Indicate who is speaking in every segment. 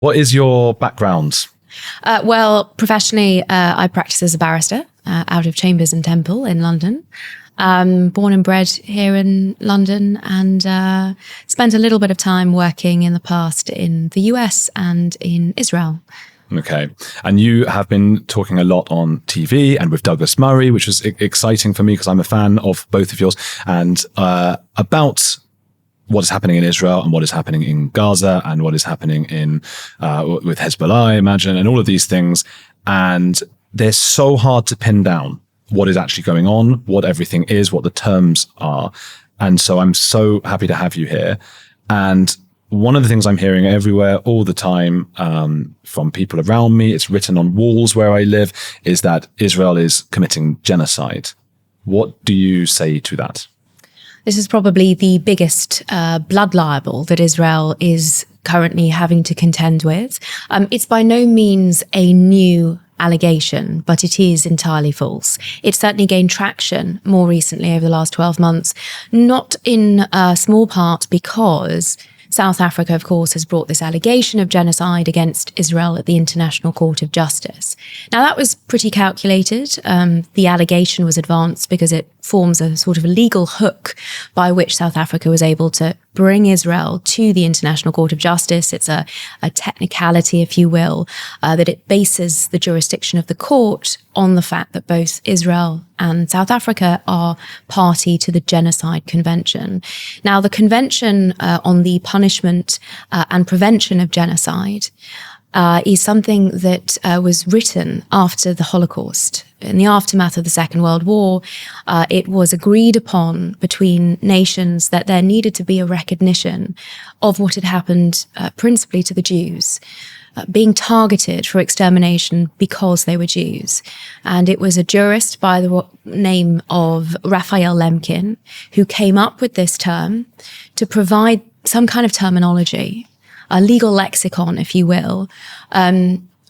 Speaker 1: What is your background?
Speaker 2: Well, professionally, I practice as a barrister out of Chambers and Temple in London. Born and bred here in London, and spent a little bit of time working in the past in the US and in Israel.
Speaker 1: Okay. And you have been talking a lot on TV and with Douglas Murray, which was exciting for me because I'm a fan of both of yours, and about what is happening in Israel and what is happening in Gaza and what is happening in with Hezbollah, I imagine, and all of these things. And they're so hard to pin down what is actually going on, what everything is, what the terms are. And so I'm so happy to have you here. And one of the things I'm hearing everywhere all the time from people around me, it's written on walls where I live, is that Israel is committing genocide. What do you say to that?
Speaker 2: This is probably the biggest blood libel that Israel is currently having to contend with. It's by no means a new allegation, but it is entirely false. It's certainly gained traction more recently over the last 12 months, not in small part because South Africa, of course, has brought this allegation of genocide against Israel at the International Court of Justice. Now, that was pretty calculated. The allegation was advanced because it forms a sort of legal hook by which South Africa was able to bring Israel to the International Court of Justice. It's a technicality, if you will, that it bases the jurisdiction of the court on the fact that both Israel and South Africa are party to the Genocide Convention. Now, the Convention on the Punishment and Prevention of Genocide is something that was written after the Holocaust. In the aftermath of the Second World War, it was agreed upon between nations that there needed to be a recognition of what had happened principally to the Jews, being targeted for extermination because they were Jews. And it was a jurist by the name of Raphael Lemkin who came up with this term to provide some kind of terminology, a legal lexicon, if you will,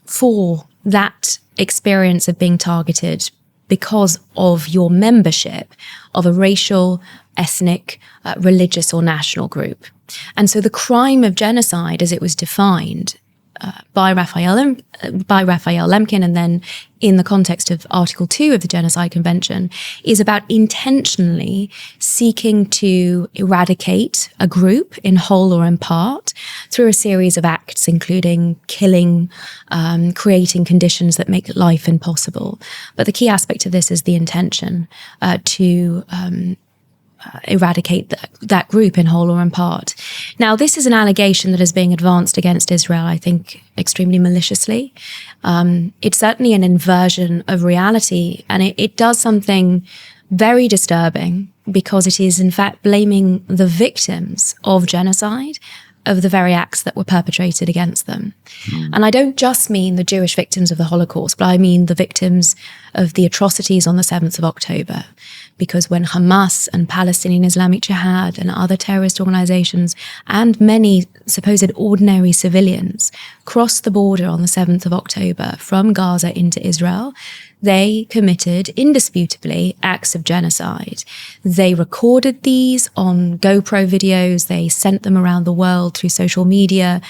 Speaker 2: for that experience of being targeted because of your membership of a racial, ethnic, religious or national group. And so the crime of genocide, as it was defined by Raphael Lemkin, and then in the context of Article 2 of the Genocide Convention, is about intentionally seeking to eradicate a group in whole or in part through a series of acts, including killing, creating conditions that make life impossible. But the key aspect of this is the intention to eradicate that group in whole or in part. Now, this is an allegation that is being advanced against Israel, I think, extremely maliciously. It's certainly an inversion of reality, and it does something very disturbing because it is, in fact, blaming the victims of genocide of the very acts that were perpetrated against them. And I don't just mean the Jewish victims of the Holocaust, but I mean the victims of the atrocities on the 7th of October. Because when Hamas and Palestinian Islamic Jihad and other terrorist organizations and many supposed ordinary civilians crossed the border on the 7th of October from Gaza into Israel, they committed indisputably acts of genocide. They recorded these on GoPro videos. They sent them around the world through social media.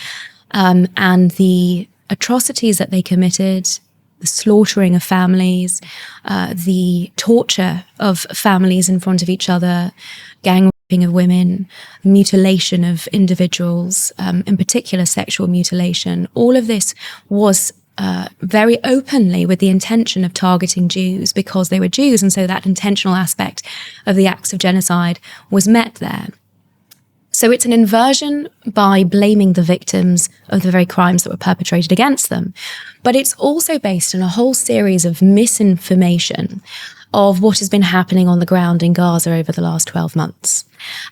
Speaker 2: And the atrocities that they committed, the slaughtering of families, the torture of families in front of each other, gang raping of women, mutilation of individuals, in particular sexual mutilation. All of this was very openly with the intention of targeting Jews because they were Jews, and so that intentional aspect of the acts of genocide was met there. So it's an inversion by blaming the victims of the very crimes that were perpetrated against them. But it's also based on a whole series of misinformation of what has been happening on the ground in Gaza over the last 12 months.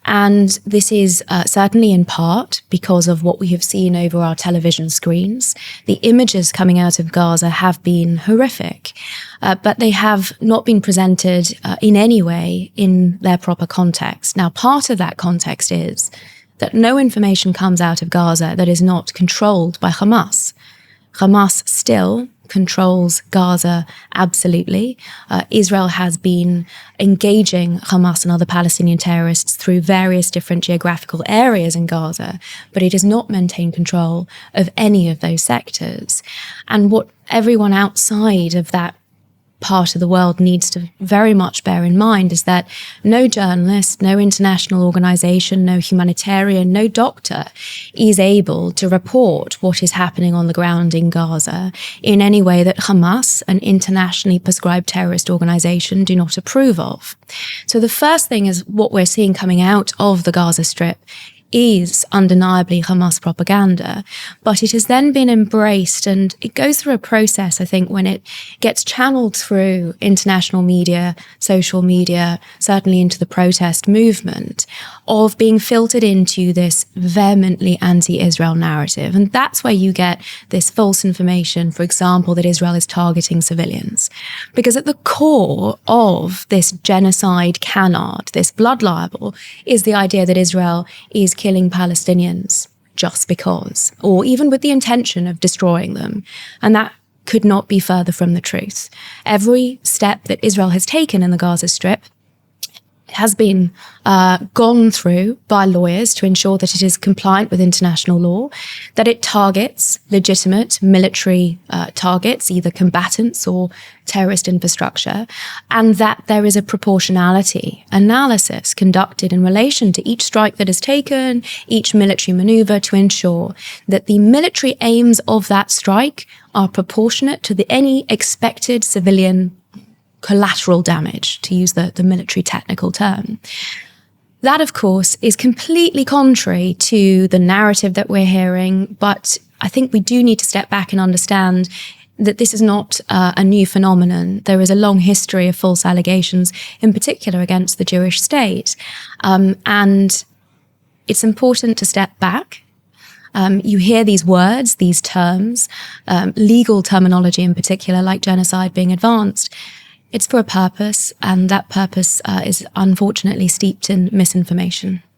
Speaker 2: And this is certainly in part because of what we have seen over our television screens. The images coming out of Gaza have been horrific, but they have not been presented in any way in their proper context. Now, part of that context is that no information comes out of Gaza that is not controlled by Hamas. Hamas still controls Gaza, absolutely. Israel has been engaging Hamas and other Palestinian terrorists through various different geographical areas in Gaza, but it has not maintained control of any of those sectors. And what everyone outside of that part of the world needs to very much bear in mind is that no journalist, no international organization, no humanitarian, no doctor is able to report what is happening on the ground in Gaza in any way that Hamas, an internationally prescribed terrorist organization, do not approve of. So the first thing is what we're seeing coming out of the Gaza Strip is undeniably Hamas propaganda, but it has then been embraced, and it goes through a process, I think, when it gets channeled through international media, social media, certainly into the protest movement, of being filtered into this vehemently anti-Israel narrative. And that's where you get this false information, for example, that Israel is targeting civilians. Because at the core of this genocide canard, this blood libel, is the idea that Israel is killing Palestinians just because, or even with the intention of destroying them. And that could not be further from the truth. Every step that Israel has taken in the Gaza Strip has been gone through by lawyers to ensure that it is compliant with international law, that it targets legitimate military targets, either combatants or terrorist infrastructure, and that there is a proportionality analysis conducted in relation to each strike that is taken, each military maneuver, to ensure that the military aims of that strike are proportionate to any expected civilian collateral damage, to use the military technical term. That, of course, is completely contrary to the narrative that we're hearing, but I think we do need to step back and understand that this is not a new phenomenon. There is a long history of false allegations, in particular against the Jewish state. And it's important to step back. You hear these words, these terms, legal terminology in particular, like genocide being advanced. It's for a purpose, and that purpose is unfortunately steeped in misinformation.